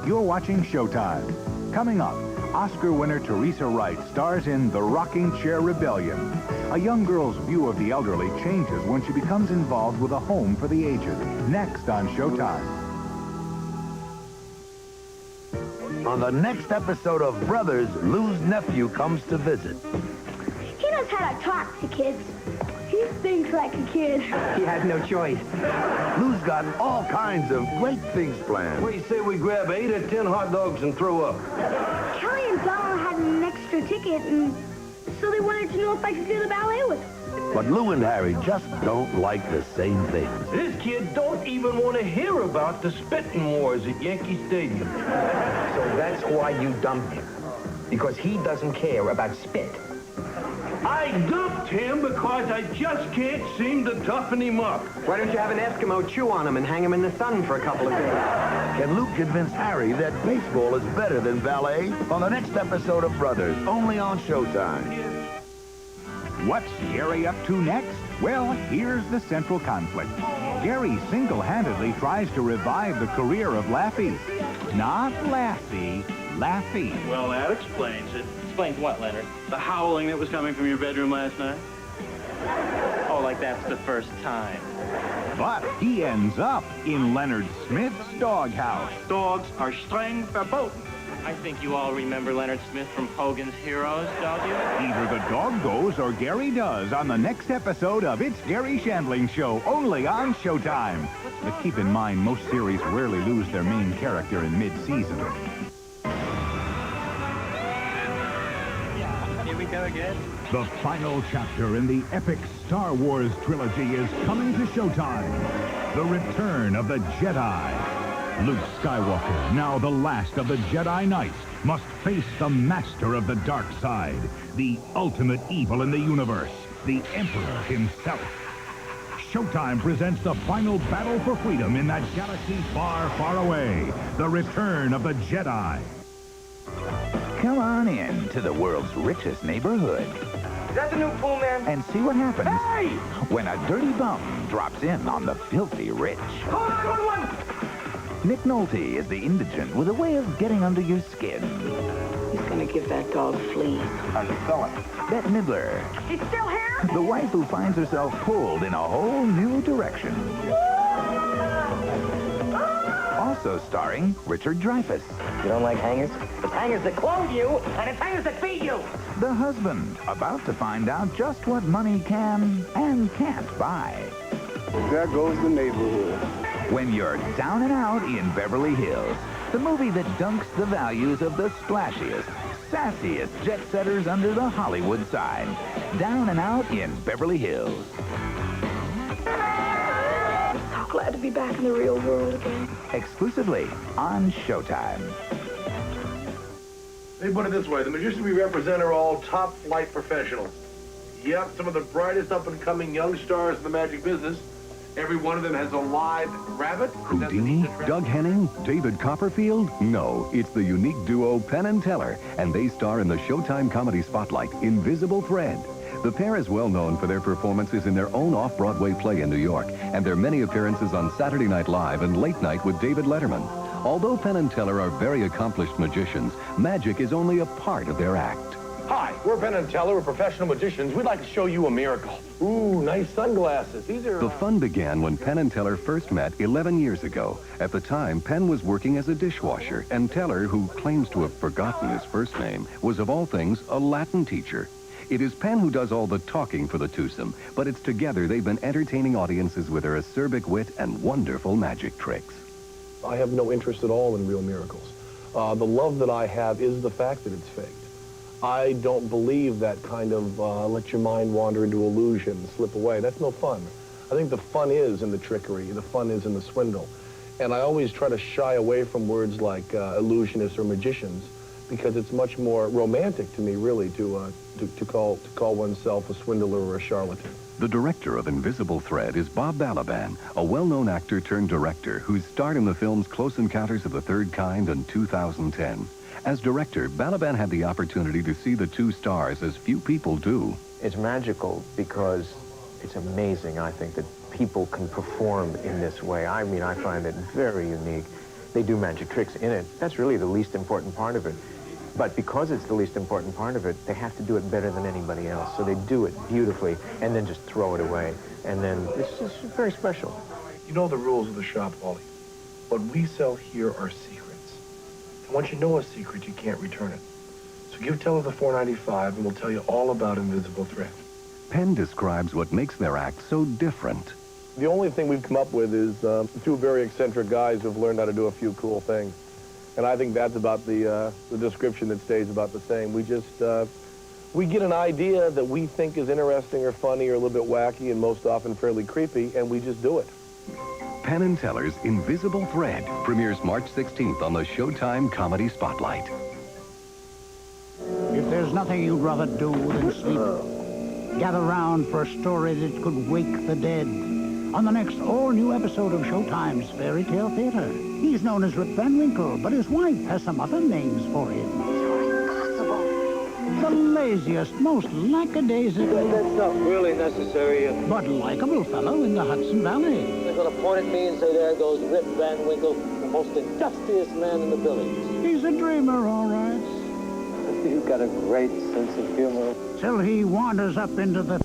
You're watching Showtime. Coming up, Oscar winner Teresa Wright stars in The Rocking Chair Rebellion. A young girl's view of the elderly changes when she becomes involved with a home for the aged. Next on Showtime. On the next episode of Brothers, Lou's nephew comes to visit. He knows how to talk to kids. He thinks like a kid. He has no choice. Lou's got all kinds of great things planned. What do you say we grab 8 or 10 hot dogs and throw up? Kelly and Donald had an extra ticket, and so they wanted to know if I could do the ballet with them. But Lou and Harry just don't like the same things. This kid don't even want to hear about the spitting wars at Yankee Stadium. So that's why you dumped him. Because he doesn't care about spit. I dumped him because I just can't seem to toughen him up. Why don't you have an Eskimo chew on him and hang him in the sun for a couple of days? Can Lou convince Harry that baseball is better than ballet? On the next episode of Brothers, only on Showtime. What's Gary up to next? Well, here's the central conflict. Gary single-handedly tries to revive the career of Laffy. Not Lassie, Laffy. Well, that explains it. Explains what, Leonard? The howling that was coming from your bedroom last night. Oh, like that's the first time. But he ends up in Leonard Smith's doghouse. Dogs are streng verboten. I think you all remember Leonard Smith from Hogan's Heroes, don't you? Either the dog goes or Gary does on the next episode of It's Gary Shandling Show, only on Showtime. But keep in mind, most series rarely lose their main character in mid-season. Here we go again. The final chapter in the epic Star Wars trilogy is coming to Showtime. The Return of the Jedi. Luke Skywalker, now the last of the Jedi Knights, must face the master of the dark side, the ultimate evil in the universe, the Emperor himself. Showtime presents the final battle for freedom in that galaxy far, far away. The Return of the Jedi. Come on in to the world's richest neighborhood. Is that the new pool man? And see what happens Hey! when a dirty bum drops in on the filthy rich. Call 911! Nick Nolte is the indigent with a way of getting under your skin. He's gonna give that dog fleas. I'm the fella. Bette Midler, He's still here? the wife who finds herself pulled in a whole new direction. Also starring Richard Dreyfuss, You don't like hangers? It's hangers that clothe you, and it's hangers that feed you. the husband, about to find out just what money can and can't buy. There goes the neighborhood. When you're down and out in Beverly Hills, the movie that dunks the values of the splashiest, sassiest jet-setters under the Hollywood sign. Down and Out in Beverly Hills. So glad to be back in the real world again. Exclusively on Showtime. Let me put it this way. The magicians we represent are all top-flight professionals. Yep, some of the brightest up-and-coming young stars in the magic business. Every one of them has a live rabbit. Houdini, Doug Henning, David Copperfield? No, it's the unique duo Penn and Teller, and they star in the Showtime comedy spotlight, Invisible Thread. The pair is well known for their performances in their own off-Broadway play in New York, and their many appearances on Saturday Night Live and Late Night with David Letterman. Although Penn and Teller are very accomplished magicians, magic is only a part of their act. Hi, we're Penn and Teller. We're professional magicians. We'd like to show you a miracle. Ooh, nice sunglasses. These are... The fun began when Penn and Teller first met 11 years ago. At the time, Penn was working as a dishwasher, and Teller, who claims to have forgotten his first name, was of all things a Latin teacher. It is Penn who does all the talking for the twosome, but it's together they've been entertaining audiences with their acerbic wit and wonderful magic tricks. I have no interest at all in real miracles. The love that I have is the fact that it's faked. I don't believe that kind of let your mind wander into illusion and slip away. That's no fun. I think the fun is in the trickery. The fun is in the swindle. And I always try to shy away from words like illusionists or magicians because it's much more romantic to me, really, to call oneself a swindler or a charlatan. The director of Invisible Thread is Bob Balaban, a well-known actor turned director who's starred in the films Close Encounters of the Third Kind and 2010. As director, Balaban had the opportunity to see the two stars as few people do. It's magical because it's amazing, I think, that people can perform in this way. I mean, I find it very unique. they do magic tricks in it. That's really the least important part of it. But because it's the least important part of it, they have to do it better than anybody else. So they do it beautifully and then just throw it away. And then it's just very special. You know the rules of the shop, Wally. What we sell here are secrets. And once you know a secret, you can't return it. So give Teller the $4.95 and we'll tell you all about Invisible Thread. Penn describes what makes their act so different. The only thing we've come up with is two very eccentric guys who've learned how to do a few cool things. And I think that's about the description that stays about the same. We just, we get an idea that we think is interesting or funny or a little bit wacky and most often fairly creepy, and we just do it. Penn and Teller's Invisible Thread premieres March 16th on the Showtime Comedy Spotlight. If there's nothing you'd rather do than sleep, gather round for a story that could wake the dead. On the next all-new episode of Showtime's Fairy Tale Theater. He's known as Rip Van Winkle, but his wife has some other names for him. You're impossible. The laziest, most lackadaisical... That's not really necessary. But likable fellow in the Hudson Valley. They're going to point at me and say, there goes Rip Van Winkle, the most industrious man in the village. He's a dreamer, all right. You've got a great sense of humor. Till he wanders up into the